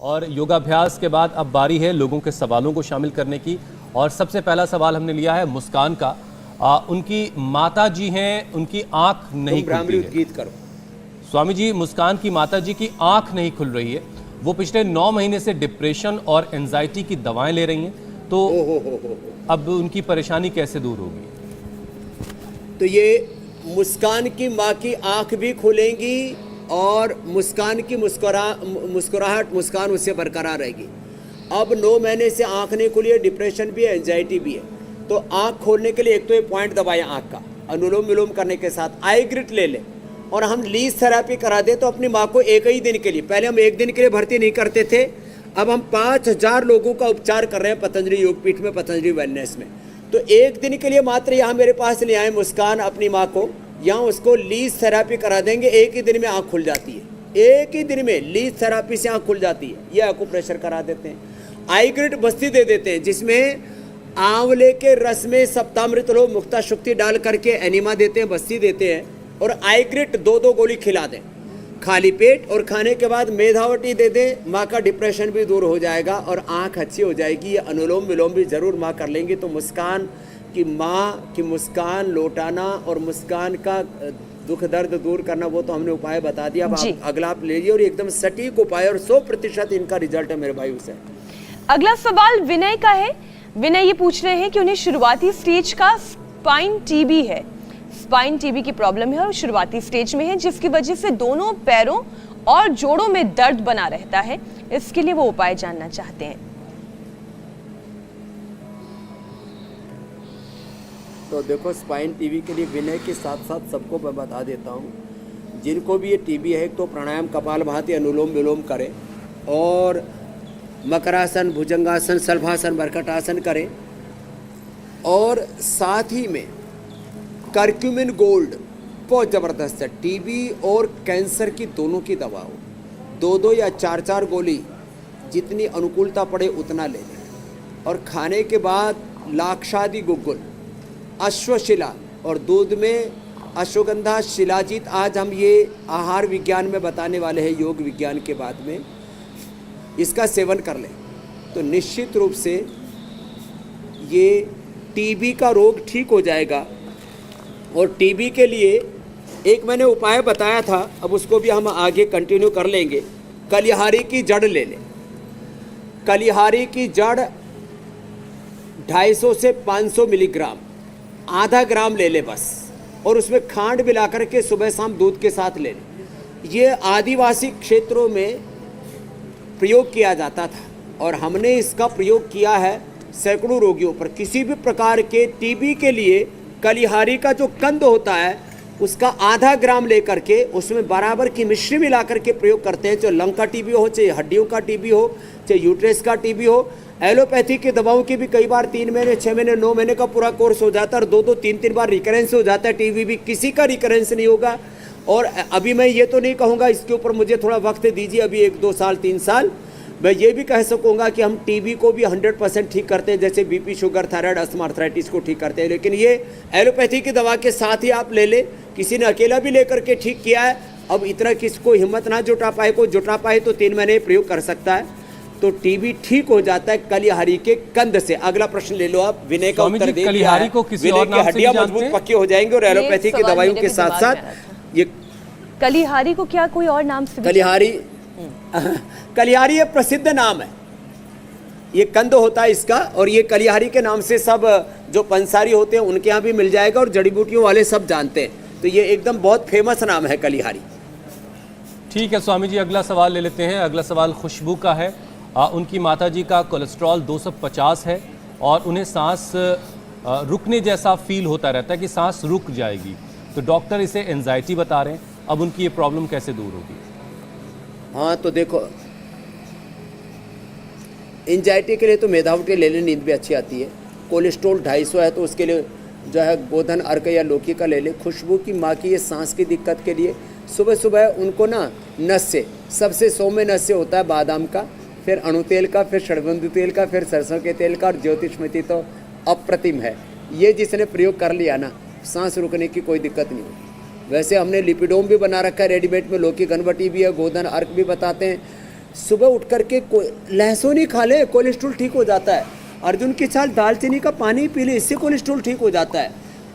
और योगाभ्यास के बाद अब बारी है लोगों के सवालों को शामिल करने की। और सबसे पहला सवाल हमने लिया है मुस्कान का। उनकी माता जी हैं, उनकी आंख नहीं खुलती है। गीत करो। स्वामी जी, मुस्कान की माता जी की आंख नहीं खुल रही है। वो पिछले 9 महीने से डिप्रेशन और एंजाइटी की दवाएं ले रही हैं, तो अब उनकी परेशानी कैसे दूर होगी? तो ये मुस्कान की माँ की आंख भी खुलेंगी और मुस्कान की मुस्कुराहट मुस्कान उससे बरकरार रहेगी। अब 9 महीने से आंख नहीं खुली है, डिप्रेशन भी है, एंजाइटी भी है। तो आंख खोलने के लिए एक तो ये पॉइंट दबाएं आंख का, अनुलोम विलोम करने के साथ आई ग्रिट ले लें और हम लीज थेरेपी करा दें। तो अपनी माँ को एक ही दिन के लिए, पहले हम एक दिन के लिए भर्ती नहीं करते थे, अब हम 5000 लोगों का उपचार कर रहे हैं पतंजलि योगपीठ में, पतंजलि वेलनेस में। तो एक दिन के लिए मात्र यहाँ मेरे पास ले आए मुस्कान अपनी माँ को, यहाँ उसको लीज थेरेपी करा देंगे। एक ही दिन में आँख खुल जाती है, एक ही दिन में लीज थेरेपी से आँख खुल जाती है। ये एक्यूप्रेशर करा देते हैं। आई ग्रिट बस्ती दे देते हैं जिसमें आंवले के रस में सप्तामृत लोग मुक्ता शुक्ति डाल करके एनिमा देते हैं, बस्ती देते हैं। और आई ग्रिट 2-2 गोली खिला दें खाली पेट, और खाने के बाद मेधावटी दे दें। माँ का डिप्रेशन भी दूर हो जाएगा और आँख अच्छी हो जाएगी। ये अनुलोम विलोम भी जरूर माँ कर लेंगी। तो मुस्कान की माँ की मुस्कान लौटाना और मुस्कान का दुख दर्द दूर करना, वो तो हमने उपाय बता दिया। अब आप अगला आप लीजिए और एकदम सटीक उपाय और 100% इनका रिजल्ट है मेरे भाई उसे। अगला सवाल विनय का है। विनय ये पूछ रहे हैं कि उन्हें शुरुआती स्टेज का स्पाइन टीबी है। स्पाइन टीबी की प्रॉब्लम है और शुरुआती स्टेज में है, जिसकी वजह से दोनों पैरों और जोड़ों में दर्द बना रहता है। इसके लिए वो उपाय जानना चाहते हैं। तो देखो, स्पाइन टीबी के लिए विनय के साथ साथ सबको मैं बता देता हूँ, जिनको भी ये टीबी है तो प्राणायाम, कपालभाति, अनुलोम विलोम करें और मकरासन, भुजंगासन, सल्भासन, बरकटासन करें। और साथ ही में करक्यूमिन गोल्ड बहुत ज़बरदस्त है। टीबी और कैंसर की दोनों की दवा हो, 2-2 या 4-4 गोली जितनी अनुकूलता पड़े उतना ले लें। और खाने के बाद लाक्षादि गुग्गुल, अश्वशिला और दूध में अश्वगंधा, शिलाजीत, आज हम ये आहार विज्ञान में बताने वाले हैं, योग विज्ञान के बाद में इसका सेवन कर लें तो निश्चित रूप से ये टीबी का रोग ठीक हो जाएगा। और टीबी के लिए एक मैंने उपाय बताया था, अब उसको भी हम आगे कंटिन्यू कर लेंगे। कलिहारी की जड़ ले लें। कलिहारी की जड़ 250 से 500 मिलीग्राम, आधा ग्राम ले ले बस, और उसमें खांड मिला करके सुबह शाम दूध के साथ ले लें। ये आदिवासी क्षेत्रों में प्रयोग किया जाता था और हमने इसका प्रयोग किया है सैकड़ों रोगियों पर। किसी भी प्रकार के टीबी के लिए कलिहारी का जो कंद होता है उसका आधा ग्राम लेकर के उसमें बराबर की मिश्री मिला करके प्रयोग करते हैं। चाहे लंग का टीबी हो, चाहे हड्डियों का टीबी हो, चाहे यूट्रस का टीबी हो। एलोपैथी की दवाओं की भी कई बार 3 महीने, 6 महीने, 9 महीने का पूरा कोर्स हो जाता है और 2-2, 3-3 बार रिकरेंस हो जाता है। टीबी भी किसी का रिकरेंस नहीं होगा। और अभी मैं ये तो नहीं कहूँगा, इसके ऊपर मुझे थोड़ा वक्त दीजिए, अभी 1-2 साल 3 साल, मैं ये भी कह सकूँगा कि हम टीबी को भी 100% ठीक करते हैं, जैसे BP, sugar, thyroid, asthma, arthritis को ठीक करते हैं। लेकिन ये एलोपैथी की दवा के साथ ही आप ले लें। किसी ने अकेला भी लेकर के ठीक किया है। अब इतना किसको हिम्मत ना जुटा पाए, को जुटा पाए तो 3 महीने प्रयोग कर सकता है। तो टीबी ठीक हो जाता है कलिहारी के कंद से। अगला प्रश्न ले लो आप। विनय का उत्तर दे दिया है। विनय की हड्डियां मजबूत पक्की हो जाएंगी और एलोपैथी की दवाइयों के साथ साथ ये कलिहारी को क्या कोई और नाम से? कलिहारी एक प्रसिद्ध नाम है, ये कंद होता है इसका, और ये कलिहारी के नाम से सब जो पंसारी होते हैं उनके यहाँ भी मिल जाएगा और जड़ी बूटियों वाले सब जानते हैं। तो ये एकदम बहुत फेमस नाम है कलिहारी। ठीक है स्वामी जी, अगला सवाल ले लेते हैं। अगला सवाल खुशबू का है। उनकी माताजी का कोलेस्ट्रॉल 250 है और उन्हें सांस रुकने जैसा फील होता रहता है कि सांस रुक जाएगी। तो डॉक्टर इसे एंजाइटी बता रहे हैं। अब उनकी ये प्रॉब्लम कैसे दूर होगी? हाँ, तो देखो, एंजाइटी के लिए तो मेधावटी ले लें, नींद भी अच्छी आती है। कोलेस्ट्रॉल 250 है तो उसके लिए जो है गोधन अर्क या लौकी का ले लें। खुशबू की माँ की ये सांस की दिक्कत के लिए सुबह सुबह उनको ना नस्य, सबसे सौम्य नस्य होता है बादाम का, फिर अणु तेल का, फिर षडबंधु तेल का, फिर सरसों के तेल का, और ज्योतिषमती तो अप्रतिम है। ये जिसने प्रयोग कर लिया ना, सांस रुकने की कोई दिक्कत नहीं होगी। वैसे हमने लिपिडोम भी बना रखा है रेडीमेड में, लौकी घनवटी भी है, गोधन अर्क भी बताते हैं, सुबह उठ करके लहसुन ही खा ले, कोलेस्ट्रॉल ठीक हो जाता है। अर्जुन की छाल दालचीनी का पानी पी ले, इससे कोलेस्ट्रॉल ठीक हो जाता है।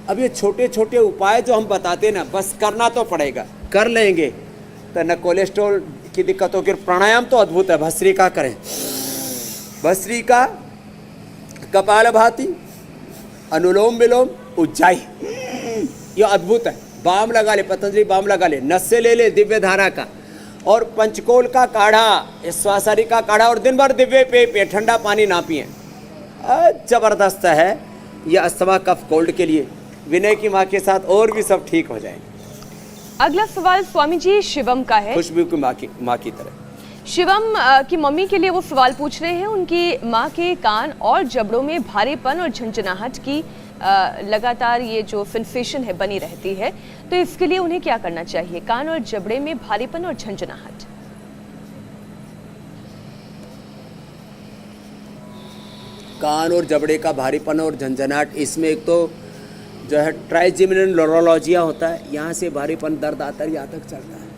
अब ये छोटे छोटे उपाय जो हम बताते हैं ना, बस करना तो पड़ेगा, कर लेंगे तो न कोलेस्ट्रॉल की दिक्कत होगी। प्राणायाम तो अद्भुत है, भस्त्रिका करें, भस्त्रिका, कपालभाति, अनुलोम विलोम, उज्जाई, ये अद्भुत है। बाम लगा ले, पतंजलि बाम लगा ले, नस्से ले ले दिव्य धारा का, और पंचकोल का काढ़ा, स्वासारी का काढ़ा, और दिन भर दिव्य पे ठंडा पानी ना पिए। जबरदस्त है ये अस्थमा कफ कोल्ड के लिए। विनय की माँ के साथ और भी सब ठीक हो जाएंगे। अगला सवाल स्वामी जी शिवम का है। खुशबू की माँ की तरह। शिवम की मम्मी के लिए वो सवाल पूछ रहे हैं, उनकी माँ के कान और जबड़ों में भारीपन और झंझनाहट की लगातार ये जो सेंसेशन है बनी रहती है, तो इसके लिए उन्हें क्या करना चाहिए? कान और जबड़े में भारीपन और झंझनाहट। कान और जबड़े का भारीपन और झंझनाहट, इसमें एक तो जो है ट्राइजेमिनल लोरोलॉजिया होता है, यहाँ से भारीपन दर्द आता है, यहाँ तक चलता है।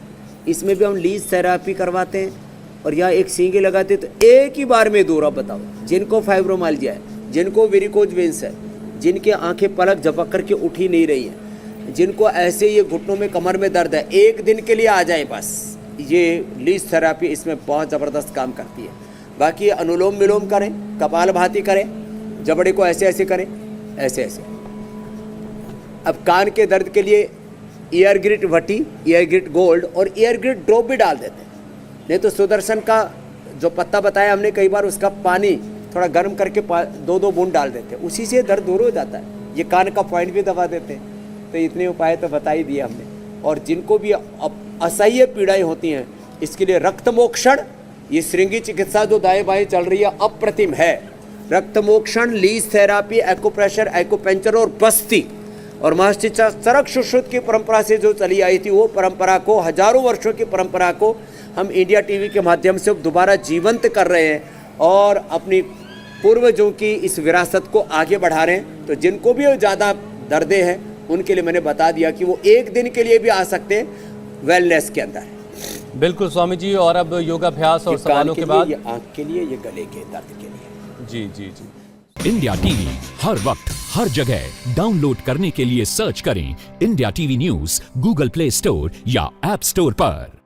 इसमें भी हम लीज थेरापी करवाते हैं और यहाँ एक सींगे लगाते हैं, तो एक ही बार में दूर। बताओ, जिनको फाइब्रोमाइल्जिया है, जिनको वेरिकोज वेन्स है, जिनके आंखें पलक झपक करके उठ ही नहीं रही हैं, जिनको ऐसे ये घुटनों में कमर में दर्द है, एक दिन के लिए आ जाए बस। ये लीज थेरापी इसमें बहुत ज़बरदस्त काम करती है। बाकी अनुलोम विलोम करें, कपालभाति करें, जबड़े को ऐसे ऐसे करें, ऐसे ऐसे। अब कान के दर्द के लिए ईयर ग्रिट वटी, ईयर ग्रिट गोल्ड और ईयर ग्रिट ड्रॉप भी डाल देते हैं। नहीं तो सुदर्शन का जो पत्ता बताया हमने कई बार, उसका पानी थोड़ा गर्म करके 2-2 बूंद डाल देते हैं, उसी से दर्द दूर हो जाता है। ये कान का पॉइंट भी दबा देते हैं। तो इतने उपाय तो बता ही दिए हमने। और जिनको भी असह्य पीड़ाएँ होती हैं, इसके लिए रक्तमोक्षण, ये श्रृंगी चिकित्सा जो दाएँ बाएँ चल रही है, अप्रतिम है। रक्तमोक्षण, लीज थेरापी, एक्यूप्रेशर, एक्यूपंक्चर और बस्ती और महर्षि चरक सुश्रुत की परंपरा से जो चली आई थी, वो परंपरा को, हजारों वर्षों की परंपरा को हम इंडिया टीवी के माध्यम से दोबारा जीवंत कर रहे हैं और अपनी पूर्वजों की इस विरासत को आगे बढ़ा रहे हैं। तो जिनको भी ज़्यादा दर्दें हैं, उनके लिए मैंने बता दिया कि वो एक दिन के लिए भी आ सकते हैं वेलनेस के अंदर। बिल्कुल स्वामी जी। और अब योगाभ्यास और सवालों के बाद, ये आँख के लिए, ये गले के दर्द के लिए। जी जी जी। इंडिया टीवी हर वक्त हर जगह डाउनलोड करने के लिए सर्च करें India TV news Google play store या ऐप स्टोर पर।